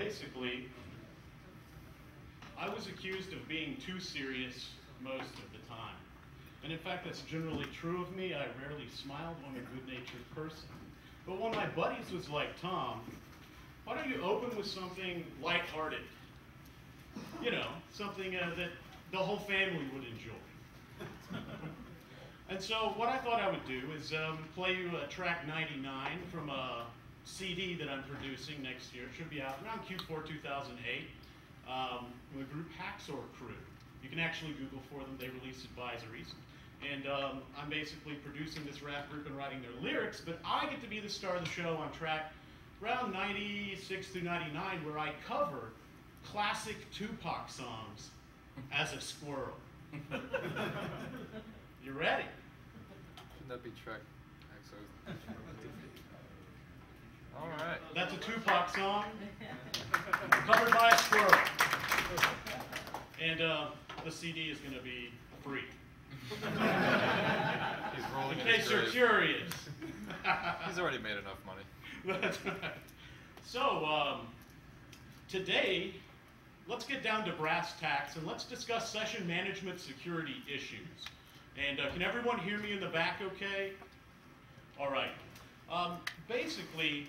basically, I was accused of being too serious most of the time. And in fact, that's generally true of me. I rarely smiled. I'm a good-natured person. But one of my buddies was like, Tom, why don't you open with something lighthearted? You know, something that the whole family would enjoy. And so what I thought I would do is play you track 99 from a CD that I'm producing next year. It should be out around Q4 2008 from the group Hacksaw Crew. You can actually Google for them. They release advisories. And I'm basically producing this rap group and writing their lyrics, but I get to be the star of the show on track around 96 through 99, where I cover classic Tupac songs as a squirrel. You ready? Shouldn't that be track Exos? All right. That's a Tupac song, covered by a squirrel. And the CD is going to be free. He's rolling in case you're curious. He's already made enough money. That's right. So, today, let's get down to brass tacks and let's discuss session management security issues. And can everyone hear me in the back okay? All right. Basically,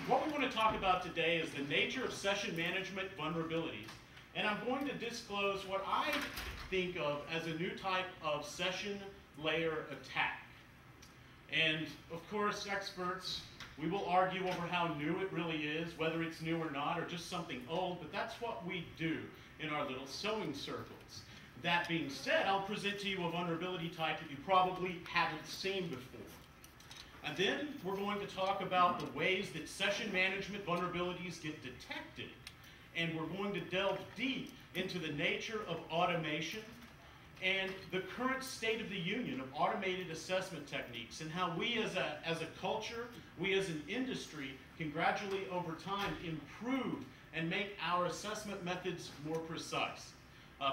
what we want to talk about today is the nature of session management vulnerabilities. And I'm going to disclose what I think of as a new type of session layer attack. And of course, experts, we will argue over how new it really is, whether it's new or not, or just something old, but that's what we do in our little sewing circles. That being said, I'll present to you a vulnerability type that you probably haven't seen before. And then we're going to talk about the ways that session management vulnerabilities get detected. And we're going to delve deep into the nature of automation and the current state of the union of automated assessment techniques and how we as a culture, we as an industry, can gradually over time improve and make our assessment methods more precise.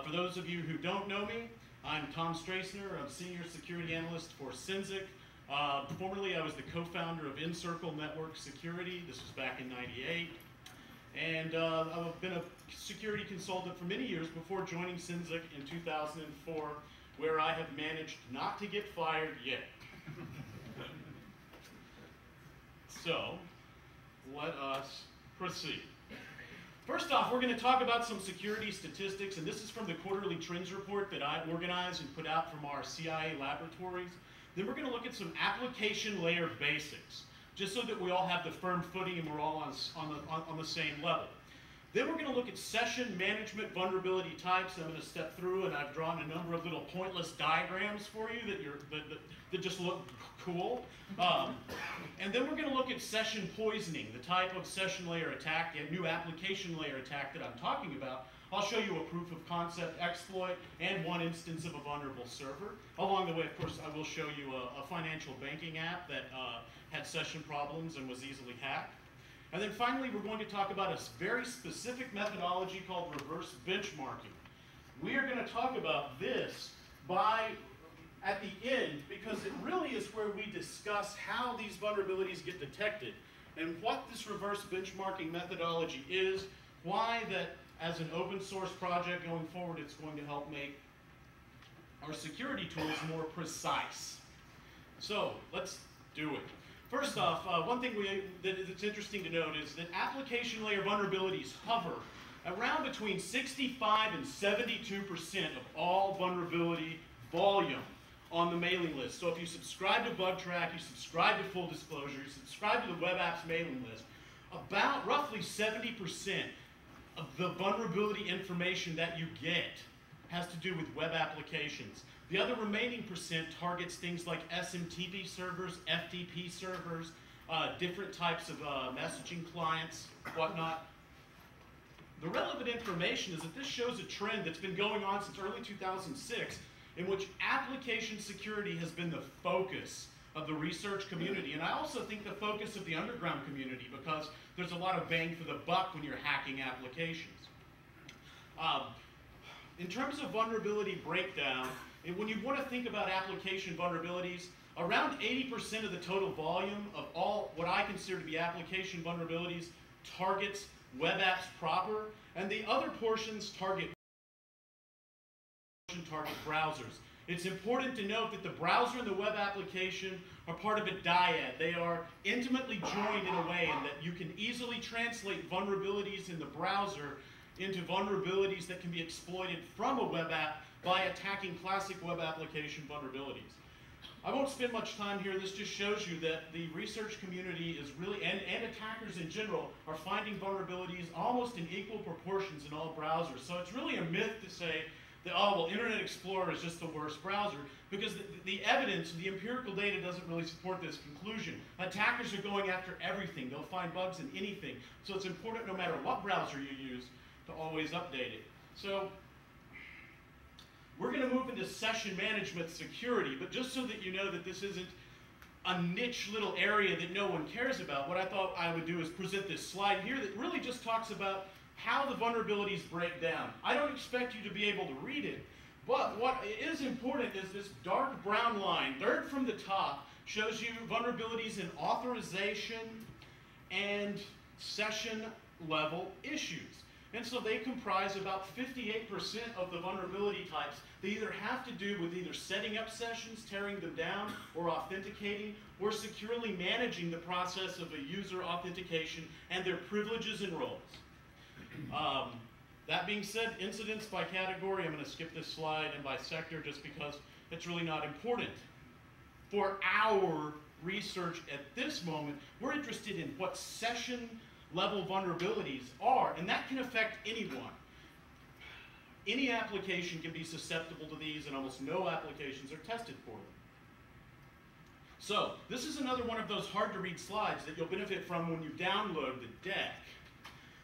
For those of you who don't know me, I'm Tom Stracener. I'm Senior Security Analyst for Synzic. Formerly, I was the co-founder of InCircle Network Security. This was back in '98. And I've been a security consultant for many years before joining Synzic in 2004, where I have managed not to get fired yet. So, let us proceed. First off, we're going to talk about some security statistics, and this is from the quarterly trends report that I organized and put out from our CIA laboratories. Then we're going to look at some application layer basics, just so that we all have the firm footing and we're all on the same level. Then we're going to look at session management vulnerability types. I'm going to step through, and I've drawn a number of little pointless diagrams for you that just look cool. And then we're going to look at session poisoning, the type of session layer attack and new application layer attack that I'm talking about. I'll show you a proof of concept exploit and one instance of a vulnerable server. Along the way, of course, I will show you a financial banking app that had session problems and was easily hacked. And then finally, we're going to talk about a very specific methodology called reverse benchmarking. We are going to talk about this at the end, because it really is where we discuss how these vulnerabilities get detected and what this reverse benchmarking methodology is, why that as an open source project going forward, it's going to help make our security tools more precise. So let's do it. First off, one thing that's interesting to note is that application layer vulnerabilities hover around between 65 and 72% of all vulnerability volume on the mailing list. So if you subscribe to BugTrack, you subscribe to Full Disclosure, you subscribe to the Web Apps mailing list, about roughly 70% of the vulnerability information that you get has to do with web applications. The other remaining percent targets things like SMTP servers, FTP servers, different types of messaging clients, whatnot. The relevant information is that this shows a trend that's been going on since early 2006, in which application security has been the focus of the research community, and I also think the focus of the underground community, because there's a lot of bang for the buck when you're hacking applications. In terms of vulnerability breakdown, and when you want to think about application vulnerabilities, around 80% of the total volume of all what I consider to be application vulnerabilities targets web apps proper, and the other portions target browsers. It's important to note that the browser and the web application are part of a dyad. They are intimately joined in a way in that you can easily translate vulnerabilities in the browser into vulnerabilities that can be exploited from a web app by attacking classic web application vulnerabilities. I won't spend much time here. This just shows you that the research community is really, and attackers in general, are finding vulnerabilities almost in equal proportions in all browsers. So it's really a myth to say that, oh, well, Internet Explorer is just the worst browser, because the evidence, the empirical data doesn't really support this conclusion. Attackers are going after everything. They'll find bugs in anything. So it's important, no matter what browser you use, to always update it. So we're going to move into session management security, but just so that you know that this isn't a niche little area that no one cares about, what I thought I would do is present this slide here that really just talks about how the vulnerabilities break down. I don't expect you to be able to read it, but what is important is this dark brown line, third from the top, shows you vulnerabilities in authorization and session level issues. And so they comprise about 58% of the vulnerability types. They either have to do with either setting up sessions, tearing them down, or authenticating, or securely managing the process of a user authentication and their privileges and roles. That being said, incidents by category, I'm going to skip this slide, and by sector just because it's really not important. For our research at this moment, we're interested in what session level vulnerabilities are, and that can affect anyone. Any application can be susceptible to these, and almost no applications are tested for them. So, this is another one of those hard to read slides that you'll benefit from when you download the deck.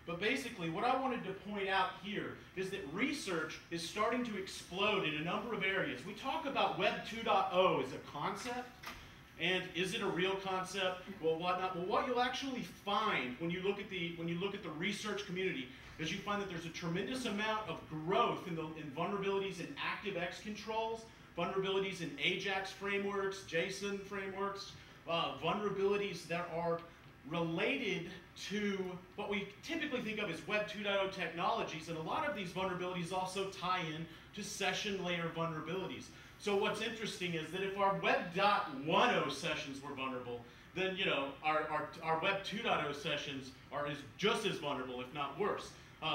But basically, what I wanted to point out here is that research is starting to explode in a number of areas. We talk about Web 2.0 as a concept, and is it a real concept? Well, what not? Well, what you'll actually find when you look at the research community is you find that there's a tremendous amount of growth in vulnerabilities in ActiveX controls, vulnerabilities in Ajax frameworks, JSON frameworks, vulnerabilities that are related to what we typically think of as Web 2.0 technologies, and a lot of these vulnerabilities also tie in to session layer vulnerabilities. So what's interesting is that if our Web 1.0 sessions were vulnerable, then our Web 2.0 sessions are just as vulnerable, if not worse.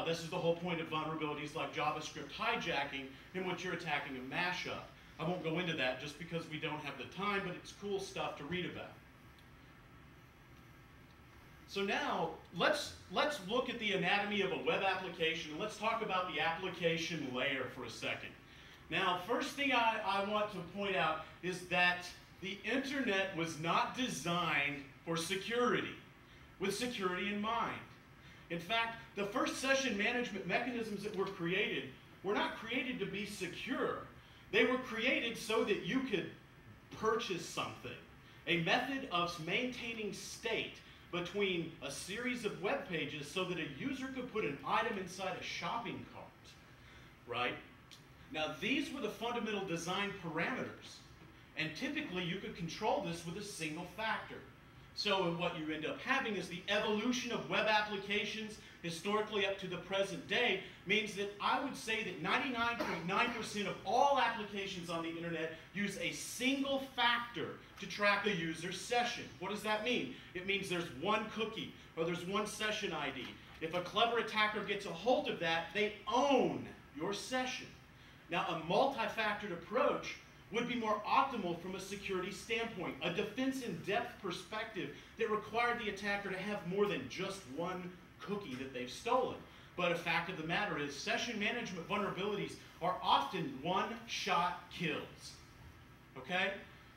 This is the whole point of vulnerabilities like JavaScript hijacking, in which you're attacking a mashup. I won't go into that just because we don't have the time, but it's cool stuff to read about. So now, let's look at the anatomy of a web application, and let's talk about the application layer for a second. Now, first thing I want to point out is that the internet was not designed for security, with security in mind. In fact, the first session management mechanisms that were created were not created to be secure. They were created so that you could purchase something, a method of maintaining state between a series of web pages so that a user could put an item inside a shopping cart, right? Now, these were the fundamental design parameters, and typically you could control this with a single factor. So what you end up having is the evolution of web applications historically up to the present day means that I would say that 99.9% of all applications on the internet use a single factor to track a user's session. What does that mean? It means there's one cookie or there's one session ID. If a clever attacker gets a hold of that, they own your session. Now, a multi-factored approach would be more optimal from a security standpoint, a defense-in-depth perspective that required the attacker to have more than just one cookie that they've stolen. But a fact of the matter is, session management vulnerabilities are often one-shot kills. Okay?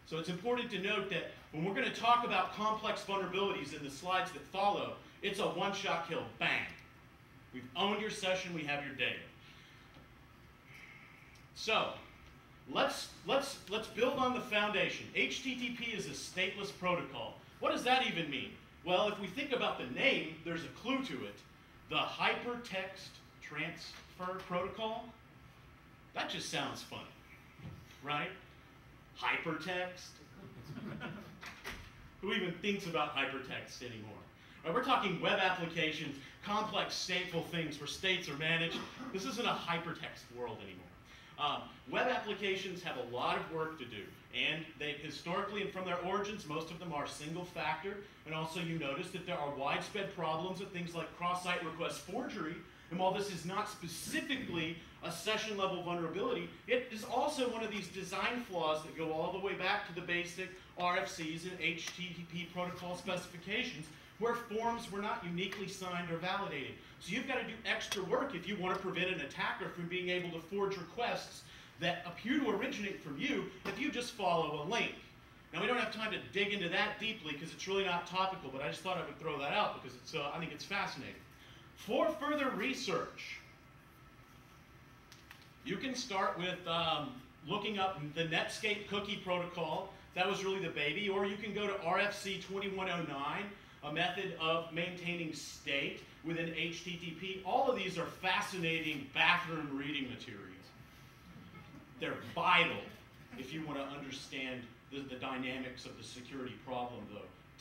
So it's important to note that when we're going to talk about complex vulnerabilities in the slides that follow, it's a one-shot kill. Bang. We've owned your session, we have your data. So, let's build on the foundation. HTTP is a stateless protocol. What does that even mean? Well, if we think about the name, there's a clue to it. The Hypertext Transfer Protocol. That just sounds funny, right? Hypertext. Who even thinks about hypertext anymore? Right, we're talking web applications, complex stateful things where states are managed. This isn't a hypertext world anymore. Web applications have a lot of work to do, and they historically and from their origins, most of them are single factor, and also you notice that there are widespread problems with things like cross-site request forgery, and while this is not specifically a session level vulnerability, it is also one of these design flaws that go all the way back to the basic RFCs and HTTP protocol specifications, where forms were not uniquely signed or validated. So you've got to do extra work if you want to prevent an attacker from being able to forge requests that appear to originate from you if you just follow a link. Now we don't have time to dig into that deeply because it's really not topical, but I just thought I would throw that out because it's, I think it's fascinating. For further research, you can start with looking up the Netscape cookie protocol. That was really the baby. Or you can go to RFC 2109, a method of maintaining state within HTTP. All of these are fascinating bathroom reading materials. They're vital if you want to understand the dynamics of the security problem, though.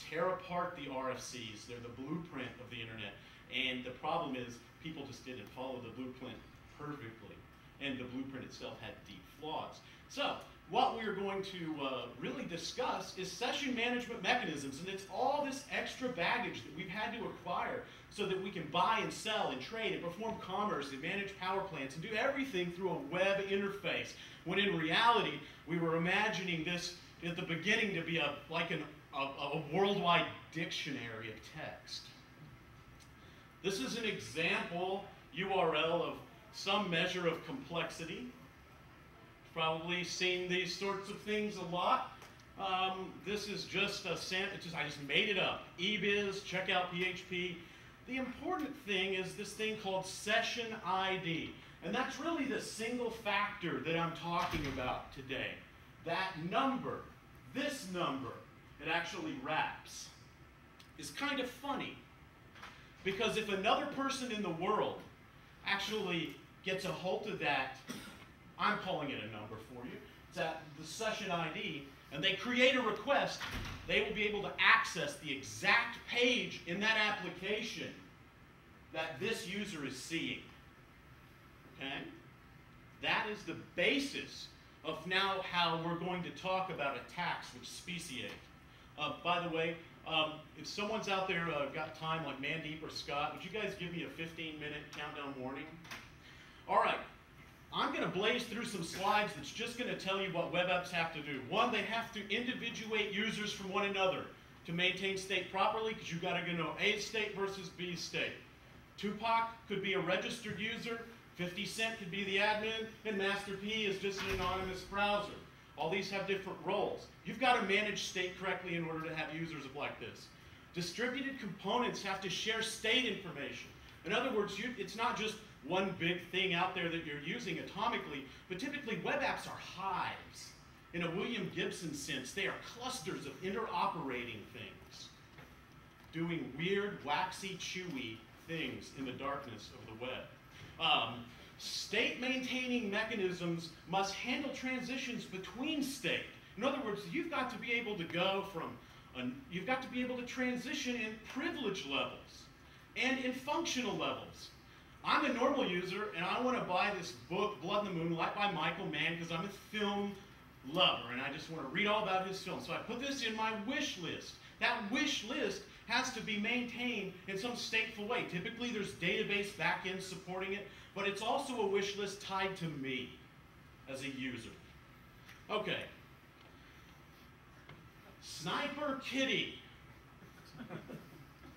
Tear apart the RFCs. They're the blueprint of the internet. And the problem is people just didn't follow the blueprint perfectly. And the blueprint itself had deep flaws. So what we're going to really discuss is session management mechanisms. And it's all this extra baggage that we've had to acquire so that we can buy and sell and trade and perform commerce and manage power plants and do everything through a web interface. When in reality, we were imagining this at the beginning to be like a worldwide dictionary of text. This is an example URL of some measure of complexity. You've probably seen these sorts of things a lot. This is just I just made it up. eBiz, check out PHP. The important thing is this thing called session ID. And that's really the single factor that I'm talking about today. That number, this number, it actually wraps, is kind of funny. Because if another person in the world actually gets a hold of that, I'm calling it a number for you, it's at the session ID, and they create a request, they will be able to access the exact page in that application that this user is seeing. Okay? That is the basis of now how we're going to talk about attacks which speciate. By the way, if someone's out there got time, like Mandeep or Scott, would you guys give me a 15-minute countdown warning? All right. I'm going to blaze through some slides that's just going to tell you what web apps have to do. One, they have to individuate users from one another to maintain state properly, because you've got to know A state versus B state. Tupac could be a registered user, 50 Cent could be the admin, and Master P is just an anonymous browser. All these have different roles. You've got to manage state correctly in order to have users like this. Distributed components have to share state information. In other words, it's not just one big thing out there that you're using atomically, but typically web apps are hives. In a William Gibson sense, they are clusters of interoperating things, doing weird, waxy, chewy things in the darkness of the web. State-maintaining mechanisms must handle transitions between state. In other words, you've got to be able to go from, you've got to be able to transition in privilege levels and in functional levels. I'm a normal user, and I want to buy this book, Blood in the Moonlight by Michael Mann, because I'm a film lover, and I just want to read all about his film. So I put this in my wish list. That wish list has to be maintained in some stateful way. Typically, there's database backends supporting it, but it's also a wish list tied to me as a user. Okay. Sniper Kitty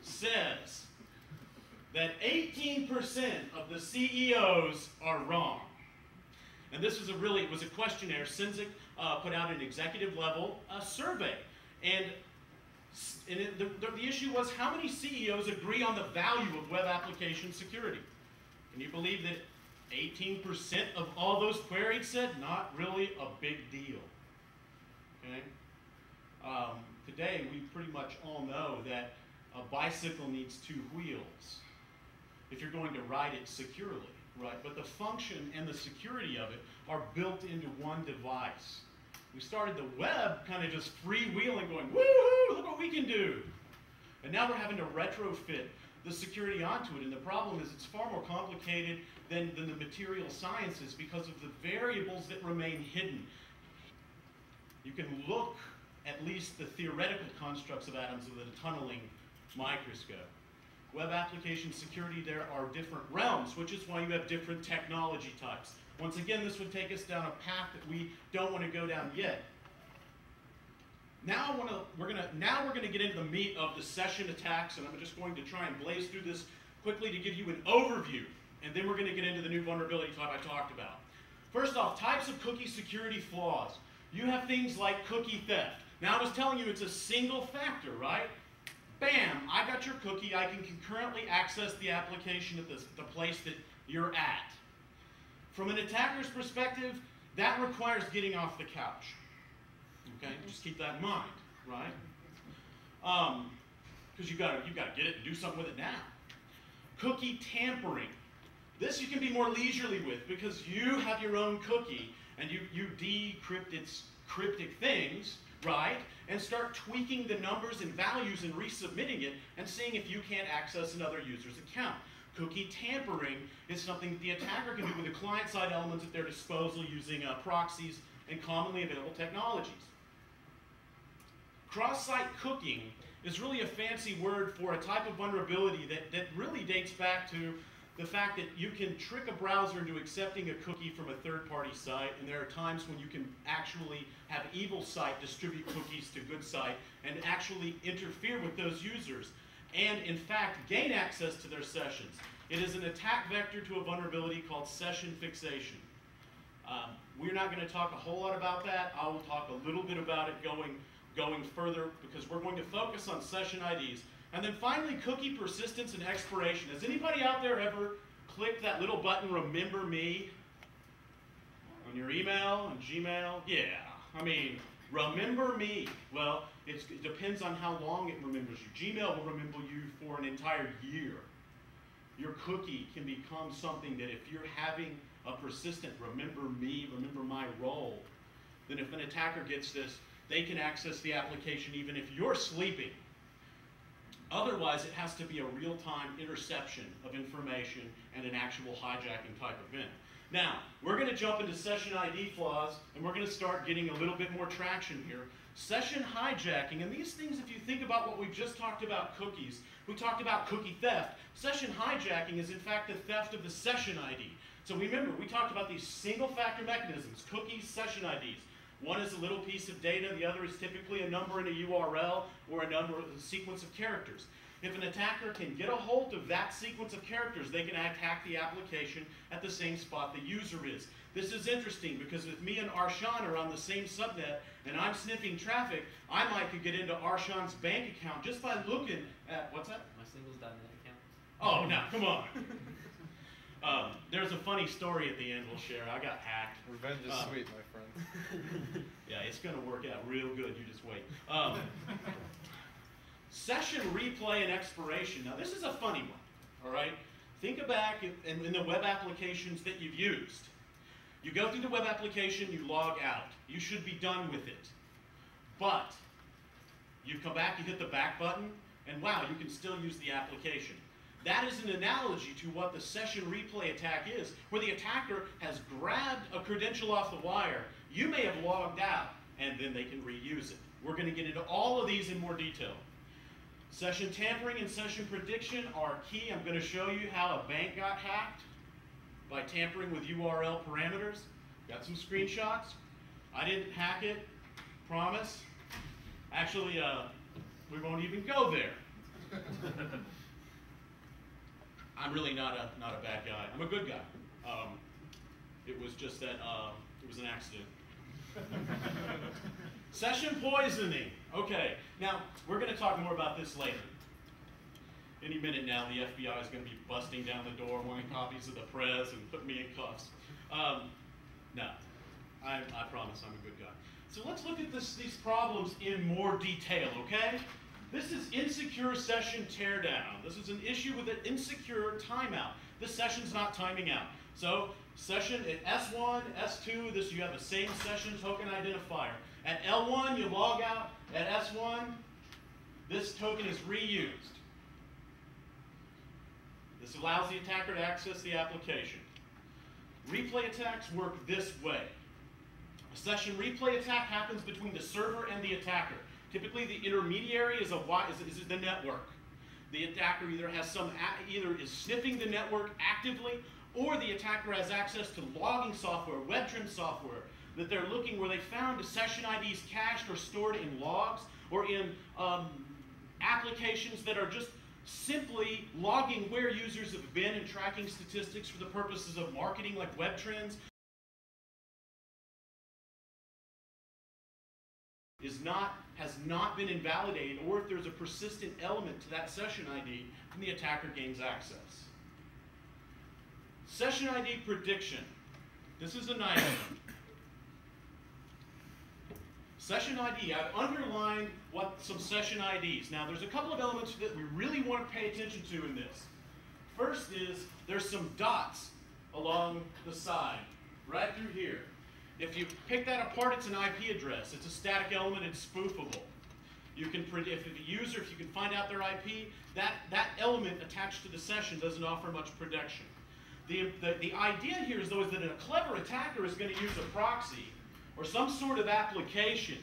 says that 18% of the CEOs are wrong. And this is it was a questionnaire. Sinzik put out an executive level survey. And the issue was, how many CEOs agree on the value of web application security? Can you believe that 18% of all those queried said not really a big deal? Okay? Today, we pretty much all know that a bicycle needs two wheels if you're going to ride it securely, right? But the function and the security of it are built into one device. We started the web kind of just freewheeling, going, woohoo, look what we can do. And now we're having to retrofit the security onto it. And the problem is it's far more complicated than the material sciences because of the variables that remain hidden. You can look at least the theoretical constructs of atoms with a tunneling microscope. Web application security, there are different realms, which is why you have different technology types. Once again, this would take us down a path that we don't want to go down yet. Now we're gonna get into the meat of the session attacks, and I'm just going to try and blaze through this quickly to give you an overview, and then we're going to get into the new vulnerability type I talked about. First off, types of cookie security flaws. You have things like cookie theft. Now I was telling you it's a single factor, right? Bam, I got your cookie. I can concurrently access the application at the place that you're at. From an attacker's perspective, that requires getting off the couch. Okay, just keep that in mind, right? Because you gotta get it and do something with it now. Cookie tampering. This you can be more leisurely with because you have your own cookie and you decrypt its cryptic things, right? And start tweaking the numbers and values and resubmitting it and seeing if you can't access another user's account. Cookie tampering is something that the attacker can do with the client-side elements at their disposal using proxies and commonly available technologies. Cross-site cooking is really a fancy word for a type of vulnerability that really dates back to the fact that you can trick a browser into accepting a cookie from a third-party site, and there are times when you can actually have evil site distribute cookies to good site and actually interfere with those users, and in fact gain access to their sessions. It is an attack vector to a vulnerability called session fixation. We're not going to talk a whole lot about that. I will talk a little bit about it going further because we're going to focus on session IDs. And then finally, cookie persistence and expiration. Has anybody out there ever clicked that little button, Remember Me, on your email and Gmail? Yeah, I mean, remember me. Well, it depends on how long it remembers you. Gmail will remember you for an entire year. Your cookie can become something that if you're having a persistent remember me, remember my role, then if an attacker gets this, they can access the application even if you're sleeping. Otherwise, it has to be a real-time interception of information and an actual hijacking type event. Now, we're going to jump into session ID flaws, and we're going to start getting a little bit more traction here. Session hijacking, and these things, if you think about what we've just talked about cookies, we talked about cookie theft. Session hijacking is, in fact, the theft of the session ID. So remember, we talked about these single-factor mechanisms, cookies, session IDs. One is a little piece of data, the other is typically a number in a URL or a sequence of characters. If an attacker can get a hold of that sequence of characters, they can attack the application at the same spot the user is. This is interesting because if me and Arshan are on the same subnet and I'm sniffing traffic, I might could get into Arshan's bank account just by looking at, what's that? My singles.net account. Oh, now, come on. There's a funny story at the end we'll share. I got hacked. Revenge is sweet, my friend. Yeah, it's going to work out real good. You just wait. Session replay and expiration. Now, this is a funny one, all right? Think back in the web applications that you've used. You go through the web application, you log out. You should be done with it. But you come back, you hit the back button, and wow, you can still use the application. That is an analogy to what the session replay attack is, where the attacker has grabbed a credential off the wire. You may have logged out, and then they can reuse it. We're going to get into all of these in more detail. Session tampering and session prediction are key. I'm going to show you how a bank got hacked by tampering with URL parameters. Got some screenshots. I didn't hack it, promise. Actually, we won't even go there. I'm really not a bad guy. I'm a good guy. It was just that it was an accident. Session poisoning. Okay, now we're going to talk more about this later. Any minute now, the FBI is going to be busting down the door, wanting copies of the press and putting me in cuffs. No, I promise I'm a good guy. So let's look at these problems in more detail, okay? This is insecure session teardown. This is an issue with an insecure timeout. This session's not timing out. So session at S1, S2, this you have the same session token identifier. At L1, you log out. At S1, this token is reused. This allows the attacker to access the application. Replay attacks work this way. A session replay attack happens between the server and the attacker. Typically, the intermediary is the network. The attacker either is sniffing the network actively, or the attacker has access to logging software, web trim software, that they're looking where they found session IDs cached or stored in logs or in applications that are just simply logging where users have been and tracking statistics for the purposes of marketing, like web trends. Has not been invalidated, or if there's a persistent element to that session ID, then the attacker gains access. Session ID prediction. This is a nice one. Session ID, I've underlined some session IDs. Now, there's a couple of elements that we really want to pay attention to in this. First is, there's some dots along the side, right through here. If you pick that apart, it's an IP address. It's a static element. It's spoofable. You can predict, if you can find out their IP, that element attached to the session doesn't offer much protection. The idea here is, though, is that a clever attacker is going to use a proxy or some sort of application,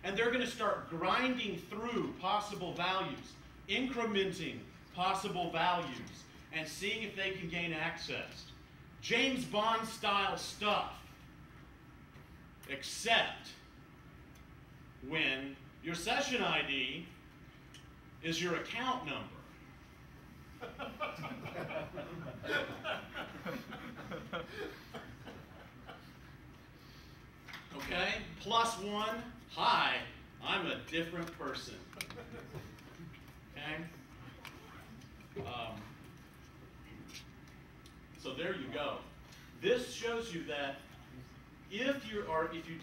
and they're going to start grinding through possible values, incrementing possible values, and seeing if they can gain access. James Bond style stuff. Except when your session ID is your account number. Okay? +1, hi, I'm a different person. Okay? So there you go. This shows you that if you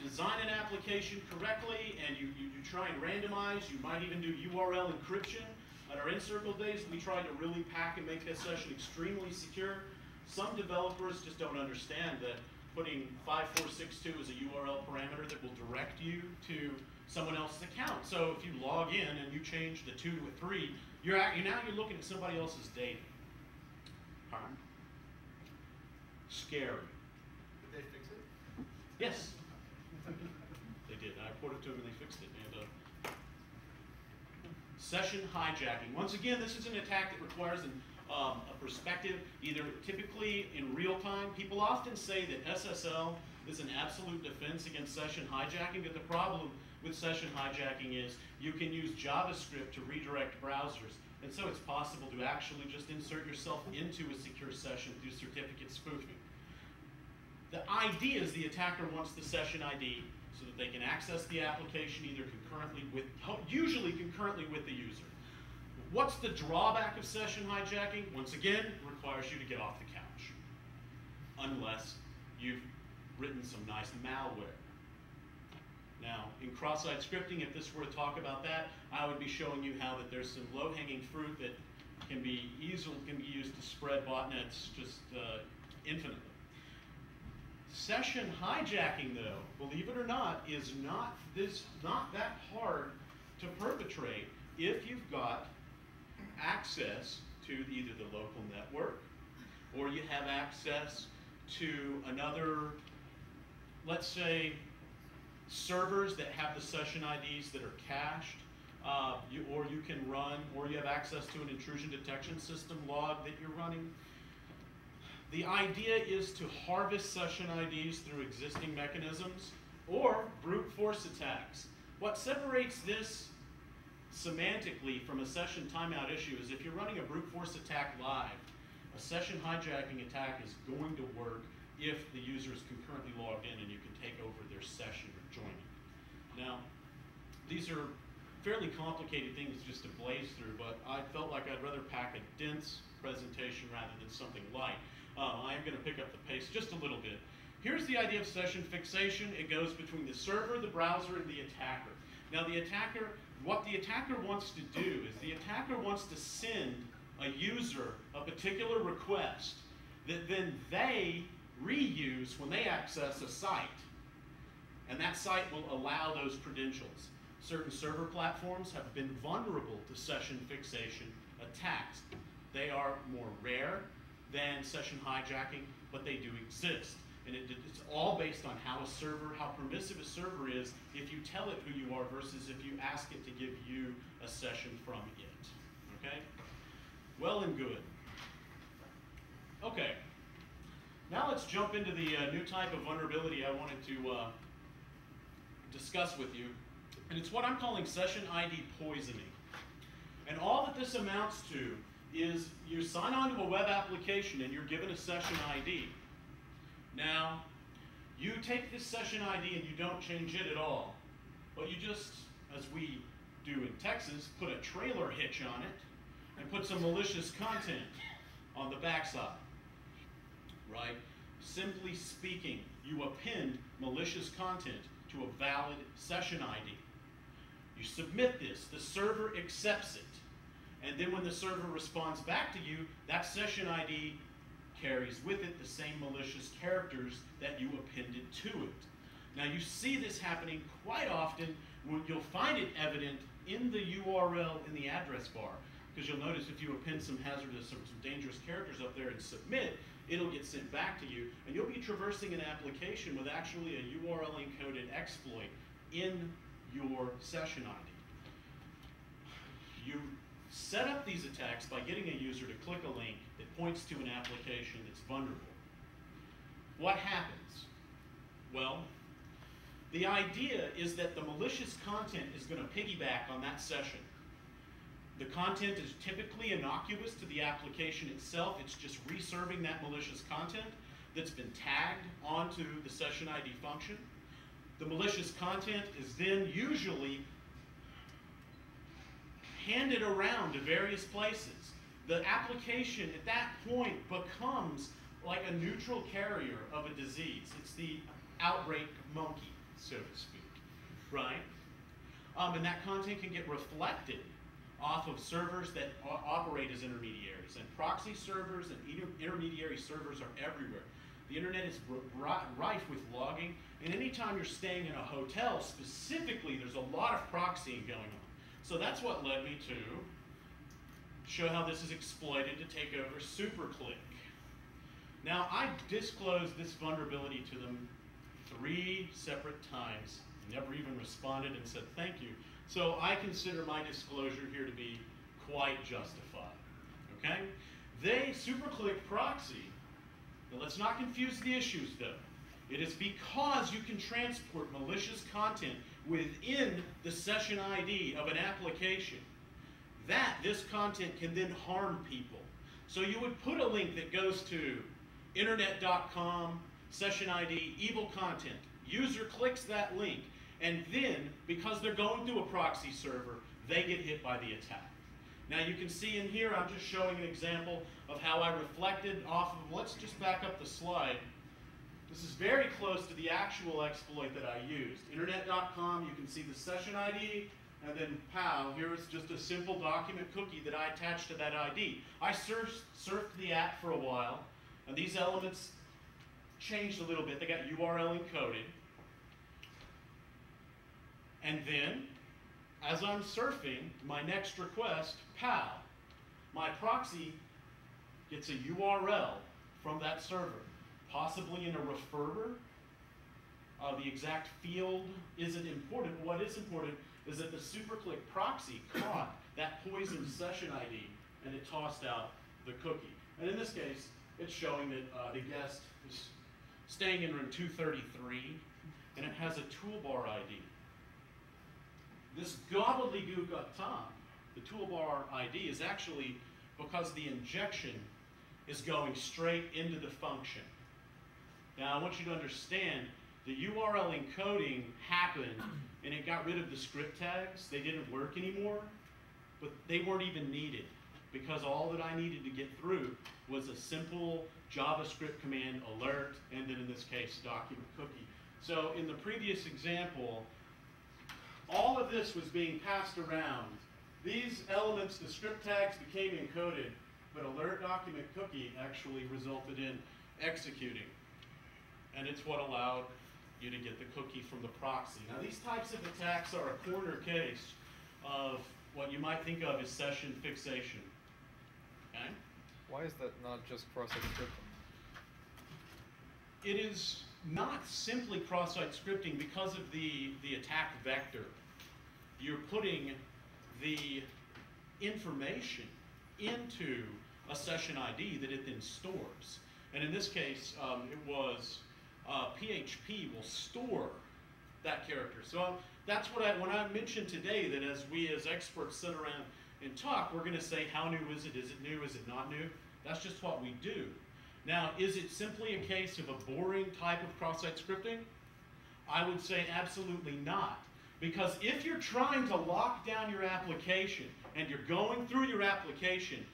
design an application correctly and you try and randomize, you might even do URL encryption. At our InCircle days, we tried to really pack and make that session extremely secure. Some developers just don't understand that putting 5462 as a URL parameter that will direct you to someone else's account. So if you log in and you change the 2 to a 3, now you're looking at somebody else's data. Scary. Did they fix it? Yes, they did. I reported to them and they fixed it. And, session hijacking. Once again, this is an attack that requires a perspective, either typically in real time. People often say that SSL is an absolute defense against session hijacking, but the problem with session hijacking is you can use JavaScript to redirect browsers, and so it's possible to actually just insert yourself into a secure session through certificate spoofing. The idea is the attacker wants the session ID so that they can access the application either usually concurrently with the user. What's the drawback of session hijacking? Once again, it requires you to get off the couch, unless you've written some nice malware. Now, in cross-site scripting, if this were to talk about that, I would be showing you how that there's some low-hanging fruit that can be used to spread botnets just infinitely. Session hijacking, though, believe it or not, is not that hard to perpetrate if you've got access to either the local network or you have access to another, let's say, servers that have the session IDs that are cached, or you can run, or you have access to an intrusion detection system log that you're running. The idea is to harvest session IDs through existing mechanisms or brute force attacks. What separates this semantically from a session timeout issue is if you're running a brute force attack live, a session hijacking attack is going to work if the user is concurrently logged in and you can take over their session or join it. Now, these are fairly complicated things just to blaze through, but I felt like I'd rather pack a dense presentation rather than something light. I am going to pick up the pace just a little bit. Here's the idea of session fixation. It goes between the server, the browser, and the attacker. Now, what the attacker wants to do is the attacker wants to send a user a particular request that then they reuse when they access a site. And that site will allow those credentials. certain server platforms have been vulnerable to session fixation attacks. They are more rare than session hijacking, but they do exist. And it's all based on how permissive a server is if you tell it who you are versus if you ask it to give you a session from it. Okay? Well and good. Okay. Now let's jump into the new type of vulnerability I wanted to discuss with you. And it's what I'm calling session ID poisoning. And all that this amounts to is you sign on to a web application and you're given a session ID. Now, you take this session ID and you don't change it at all, but you just, as we do in Texas, put a trailer hitch on it and put some malicious content on the backside, right? Simply speaking, you append malicious content to a valid session ID. You submit this, the server accepts it, and then when the server responds back to you, that session ID carries with it the same malicious characters that you appended to it. Now you see this happening quite often when you'll find it evident in the URL in the address bar, because you'll notice if you append some hazardous or some dangerous characters up there and submit, it'll get sent back to you, and you'll be traversing an application with actually a URL encoded exploit in your session ID. You set up these attacks by getting a user to click a link that points to an application that's vulnerable. What happens? Well, the idea is that the malicious content is going to piggyback on that session. The content is typically innocuous to the application itself. It's just reserving that malicious content that's been tagged onto the session ID function. The malicious content is then usually handed around to various places. The application at that point becomes like a neutral carrier of a disease. It's the outbreak monkey, so to speak, right? And that content can get reflected off of servers that operate as intermediaries. And proxy servers and intermediary servers are everywhere. The internet is rife with logging, and anytime you're staying in a hotel specifically, there's a lot of proxying going on. So that's what led me to show how this is exploited to take over SuperClick. Now, I disclosed this vulnerability to them 3 separate times, never even responded and said thank you. So I consider my disclosure here to be quite justified, okay? SuperClick proxy, now let's not confuse the issues though. It is because you can transport malicious content within the session ID of an application that this content can then harm people. So you would put a link that goes to internet.com, session ID, evil content. User clicks that link, and then, because they're going through a proxy server, they get hit by the attack. Now you can see in here, I'm just showing an example of how I reflected off of, let's just back up the slide. This is very close to the actual exploit that I used. Internet.com, you can see the session ID, and then pow, here is just a simple document cookie that I attached to that ID. I surfed the app for a while, and these elements changed a little bit. They got URL encoded. And then, as I'm surfing my next request, pow, my proxy gets a URL from that server, possibly in a referrer. The exact field isn't important. What is important is that the SuperClick proxy caught that poisoned session ID and it tossed out the cookie. And in this case, it's showing that the guest is staying in room 233, and it has a toolbar ID. This gobbledygook up top, the toolbar ID, is actually because the injection is going straight into the function. Now, I want you to understand the URL encoding happened and it got rid of the script tags. They didn't work anymore, but they weren't even needed because all that I needed to get through was a simple JavaScript command alert, and then in this case, document cookie. So in the previous example, all of this was being passed around. These elements, the script tags became encoded, but alert document cookie actually resulted in executing. And it's what allowed you to get the cookie from the proxy. Now these types of attacks are a corner case of what you might think of as session fixation. Okay? Why is that not just cross-site scripting? It is not simply cross-site scripting because of the attack vector. You're putting the information into a session ID that it then stores. And in this case, it was PHP will store that character. So that's what when I mentioned today that as we as experts sit around and talk, we're going to say how new is it? Is it new? Is it not new? That's just what we do. Now, is it simply a case of a boring type of cross-site scripting? I would say absolutely not. Because if you're trying to lock down your application and you're going through your application,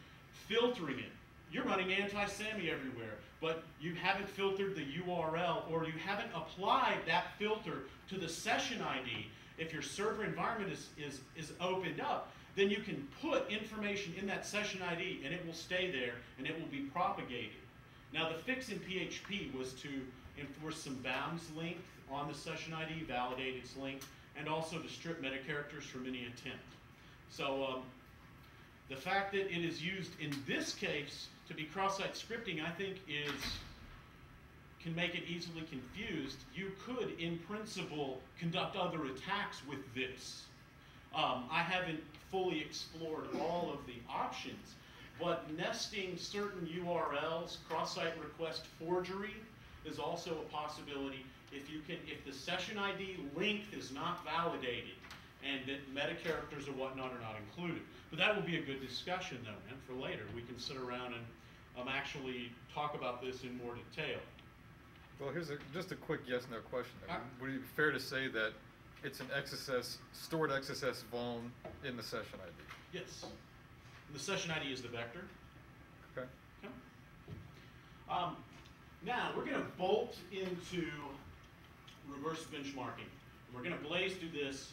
filtering it, you're running anti-SAMI everywhere, but you haven't filtered the URL or you haven't applied that filter to the session ID. If your server environment is opened up, then you can put information in that session ID and it will stay there and it will be propagated. Now the fix in PHP was to enforce some bounds length on the session ID, validate its length, and also to strip meta characters from any attempt. So the fact that it is used in this case to be cross-site scripting, I think can make it easily confused. You could, in principle, conduct other attacks with this. I haven't fully explored all of the options, but nesting certain URLs, cross-site request forgery, is also a possibility if the session ID length is not validated and that meta characters or whatnot are not included. But that will be a good discussion though, and for later. We can sit around and actually talk about this in more detail. Well, here's just a quick yes/no question. Would it be fair to say that it's an XSS, stored XSS vuln in the session ID? Yes. The session ID is the vector. Okay. Now, we're going to bolt into reverse benchmarking. We're going to blaze through this.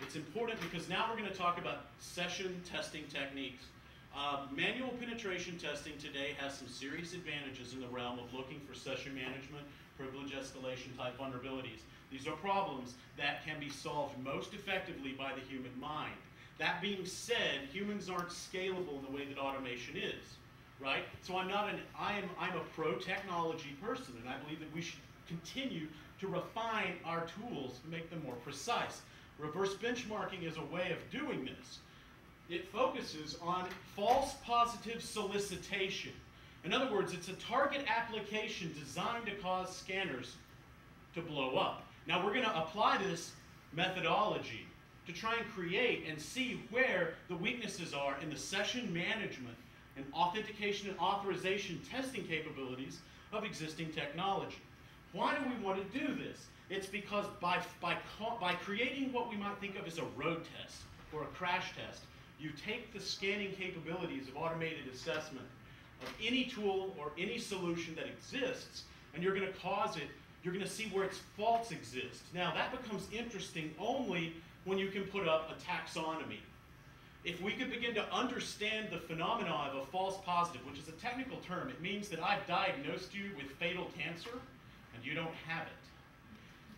It's important because now we're going to talk about session testing techniques. Manual penetration testing today has some serious advantages in the realm of looking for session management, privilege escalation type vulnerabilities. These are problems that can be solved most effectively by the human mind. That being said, humans aren't scalable in the way that automation is, right? So I'm a pro-technology person, and I believe that we should continue to refine our tools to make them more precise. Reverse benchmarking is a way of doing this. It focuses on false positive solicitation. In other words, it's a target application designed to cause scanners to blow up. Now we're going to apply this methodology to try and create and see where the weaknesses are in the session management and authentication and authorization testing capabilities of existing technology. Why do we want to do this? It's because by creating what we might think of as a road test or a crash test, you take the scanning capabilities of automated assessment of any tool or any solution that exists, and you're going to cause it, you're going to see where its faults exist. Now that becomes interesting only when you can put up a taxonomy. If we could begin to understand the phenomena of a false positive, which is a technical term, it means that I've diagnosed you with fatal cancer and you don't have it.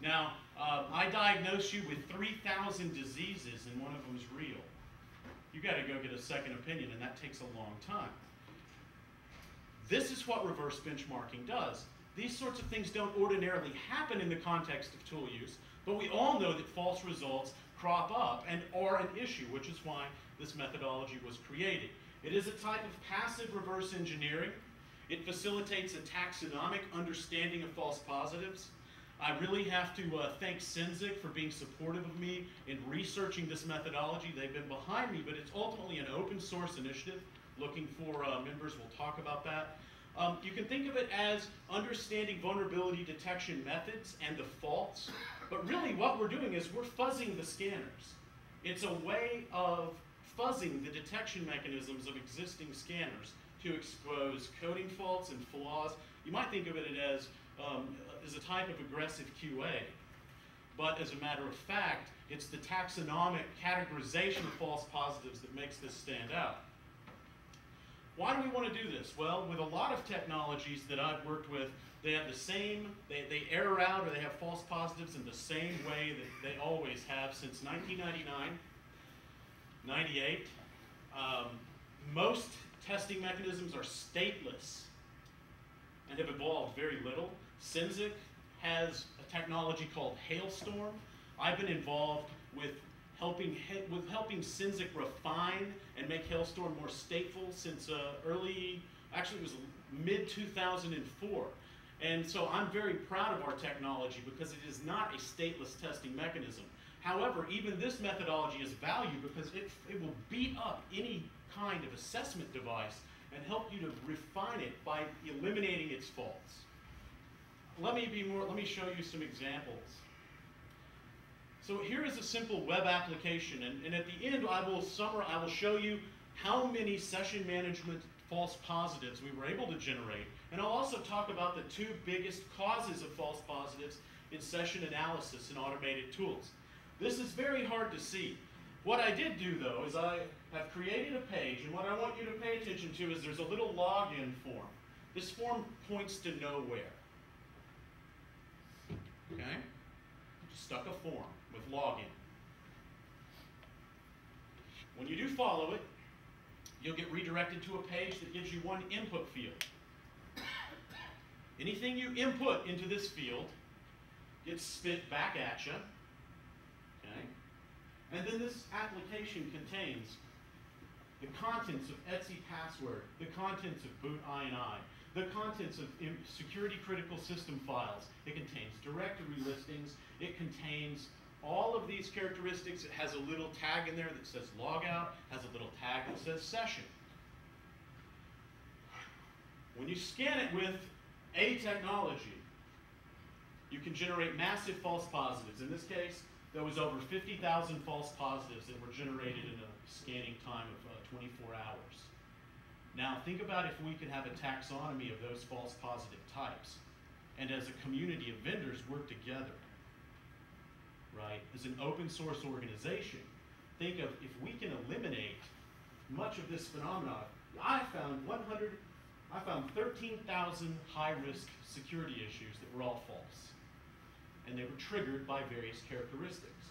Now, I diagnosed you with 3,000 diseases and one of them is real. You got to go get a second opinion, and that takes a long time. This is what reverse benchmarking does. These sorts of things don't ordinarily happen in the context of tool use, but we all know that false results crop up and are an issue, which is why this methodology was created. It is a type of passive reverse engineering. It facilitates a taxonomic understanding of false positives. I really have to thank Senzik for being supportive of me in researching this methodology. They've been behind me, but it's ultimately an open source initiative. Looking for members, we'll talk about that. You can think of it as understanding vulnerability detection methods and the faults, but really what we're doing is we're fuzzing the scanners. It's a way of fuzzing the detection mechanisms of existing scanners to expose coding faults and flaws. You might think of it as a type of aggressive QA. But as a matter of fact, it's the taxonomic categorization of false positives that makes this stand out. Why do we want to do this? Well, with a lot of technologies that I've worked with, They have the same, they error out or they have false positives in the same way that they always have since 1999, 98. Most testing mechanisms are stateless and have evolved very little. Synzic has a technology called Hailstorm. I've been involved with helping Synzic refine and make Hailstorm more stateful since actually it was mid-2004. And so I'm very proud of our technology because it is not a stateless testing mechanism. However, even this methodology is valued because it will beat up any kind of assessment device and help you to refine it by eliminating its faults. Let me show you some examples. So here is a simple web application, and at the end I will show you how many session management false positives we were able to generate, and I'll also talk about the two biggest causes of false positives in session analysis and automated tools. This is very hard to see. What I did do though is I have created a page, and what I want you to pay attention to is there's a little login form. This form points to nowhere. Okay? Just stuck a form with login. When you do follow it, you'll get redirected to a page that gives you one input field. Anything you input into this field gets spit back at you. Okay? And then this application contains the contents of Etsy password, the contents of boot INI, the contents of security critical system files. It contains directory listings. It contains all of these characteristics. It has a little tag in there that says logout, has a little tag that says session. When you scan it with a technology, you can generate massive false positives. In this case, there was over 50,000 false positives that were generated in a scanning time of 24 hours. Now think about if we could have a taxonomy of those false positive types, and as a community of vendors work together, right? As an open source organization, think of if we can eliminate much of this phenomenon. I found 13,000 high-risk security issues that were all false, and they were triggered by various characteristics.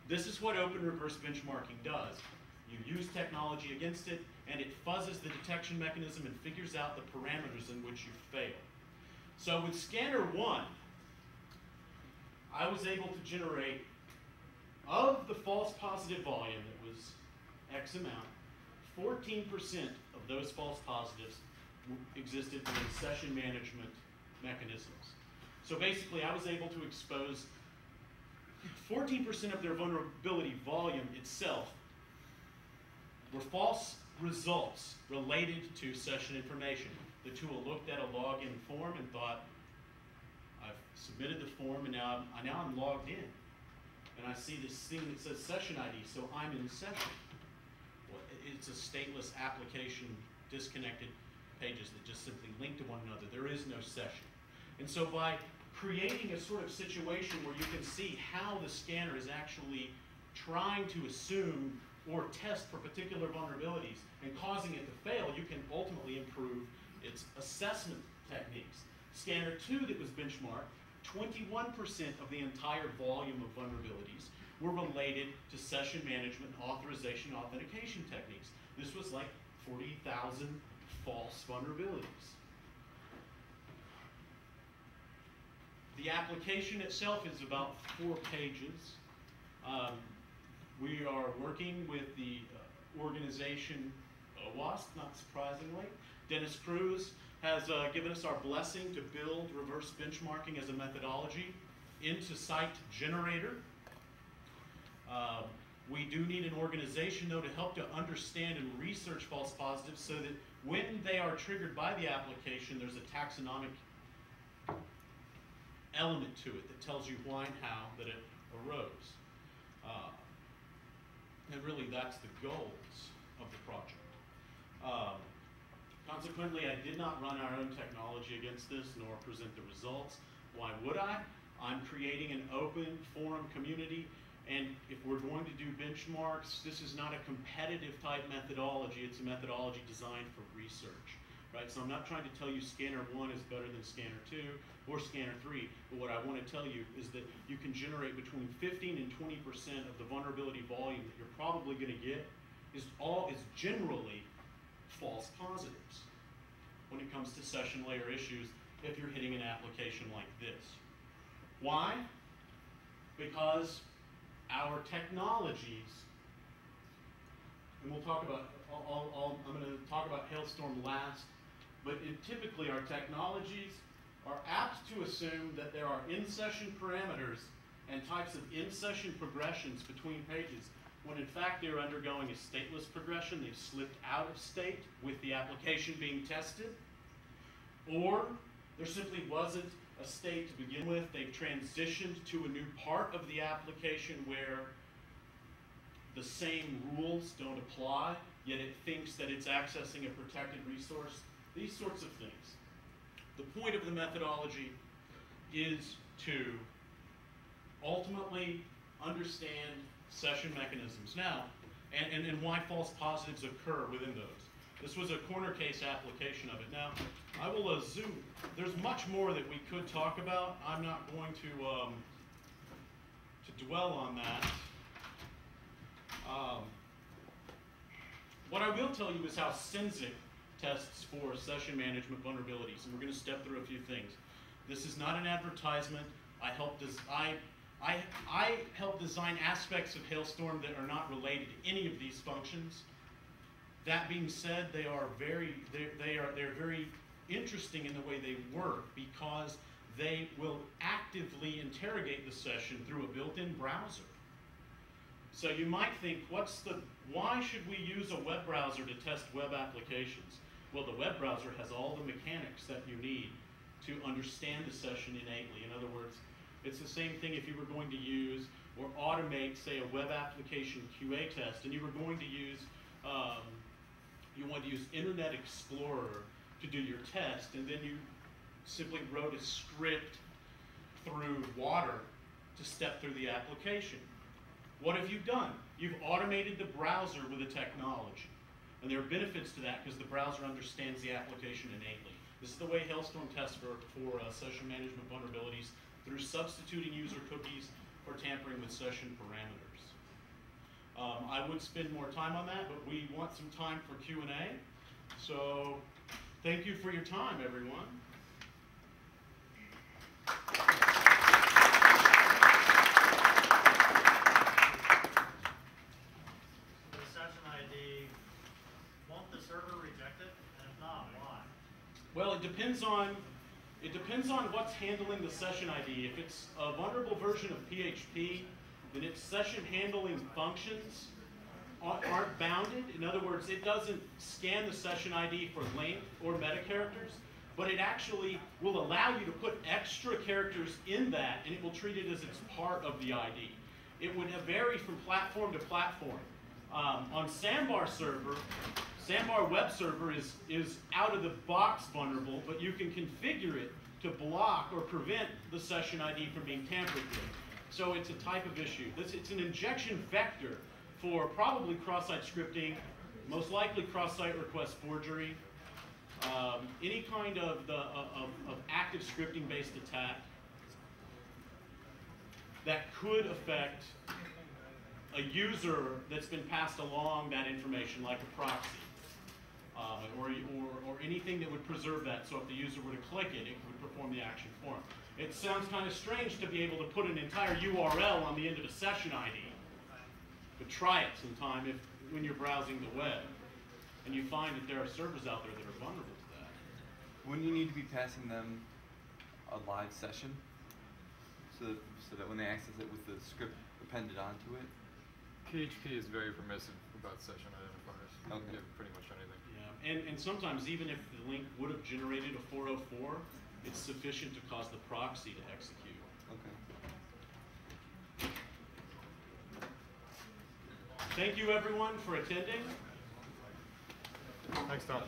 This is what open reverse benchmarking does. You use technology against it, and it fuzzes the detection mechanism and figures out the parameters in which you fail. So with Scanner 1, I was able to generate, of the false positive volume that was X amount, 14% of those false positives existed within session management mechanisms. So basically, I was able to expose 14% of their vulnerability volume itself were false results related to session information. The tool looked at a login form and thought, I've submitted the form and now I'm logged in. And I see this thing that says session ID, so I'm in session. Well, it's a stateless application, disconnected pages that just simply link to one another. There is no session. And so by creating a sort of situation where you can see how the scanner is actually trying to assume or test for particular vulnerabilities and causing it to fail, you can ultimately improve its assessment techniques. Scanner 2 that was benchmarked, 21% of the entire volume of vulnerabilities were related to session management and authorization authentication techniques. This was like 40,000 false vulnerabilities. The application itself is about 4 pages. We are working with the organization Owasp, not surprisingly. Dennis Cruz has given us our blessing to build reverse benchmarking as a methodology into Site Generator. We do need an organization, though, to help to understand and research false positives so that when they are triggered by the application, there's a taxonomic element to it that tells you why and how that it arose. And really, that's the goals of the project. Consequently, I did not run our own technology against this, nor present the results. Why would I? I'm creating an open forum community, and if we're going to do benchmarks, this is not a competitive type methodology, it's a methodology designed for research. right? So I'm not trying to tell you scanner 1 is better than scanner 2 or scanner 3, but what I want to tell you is that you can generate between 15 and 20% of the vulnerability volume that you're probably going to get is generally false positives when it comes to session layer issues if you're hitting an application like this. Why? Because our technologies, and we'll talk about, I'm going to talk about Hailstorm last, but typically our technologies are apt to assume that there are in-session parameters and types of in-session progressions between pages, when in fact they're undergoing a stateless progression. They've slipped out of state with the application being tested, or there simply wasn't a state to begin with. They've transitioned to a new part of the application where the same rules don't apply, yet it thinks that it's accessing a protected resource. These sorts of things. The point of the methodology is to ultimately understand session mechanisms. Now, and why false positives occur within those. This was a corner case application of it. Now, I will zoom. There's much more that we could talk about. I'm not going to dwell on that. What I will tell you is how Sensic tests for session management vulnerabilities, and we're going to step through a few things. This is not an advertisement. I help design aspects of Hailstorm that are not related to any of these functions. That being said, they're very interesting in the way they work because they will actively interrogate the session through a built-in browser. So you might think, why should we use a web browser to test web applications? Well, the web browser has all the mechanics that you need to understand the session innately. In other words, it's the same thing if you were going to use or automate, say, a web application QA test, and you were going to use, you wanted to use Internet Explorer to do your test, and then you simply wrote a script through Water to step through the application. What have you done? You've automated the browser with a technology. And there are benefits to that because the browser understands the application innately. This is the way Hailstorm tests for session management vulnerabilities, through substituting user cookies or tampering with session parameters. I would spend more time on that, but we want some time for Q&A. So thank you for your time, everyone. Well, it depends on what's handling the session ID. If it's a vulnerable version of PHP, then its session handling functions aren't bounded. In other words, it doesn't scan the session ID for length or meta characters, but it actually will allow you to put extra characters in that, and it will treat it as it's part of the ID. It would vary from platform to platform. On Sandbar server, Sandbar web server is out of the box vulnerable, but you can configure it to block or prevent the session ID from being tampered with. So it's a type of issue. It's an injection vector for probably cross-site scripting, most likely cross-site request forgery, any kind of active scripting-based attack that could affect a user that's been passed along that information, like a proxy. Or anything that would preserve that, so if the user were to click it, it would perform the action for him. It sounds kind of strange to be able to put an entire URL on the end of a session ID, but try it sometime when you're browsing the web, and you find that there are servers out there that are vulnerable to that. Wouldn't you need to be passing them a live session, so that when they access it with the script appended onto it? PHP is very permissive about session identifiers. You can give pretty much anything. And sometimes even if the link would have generated a 404, it's sufficient to cause the proxy to execute. Okay. Thank you everyone for attending. Thanks, Tom.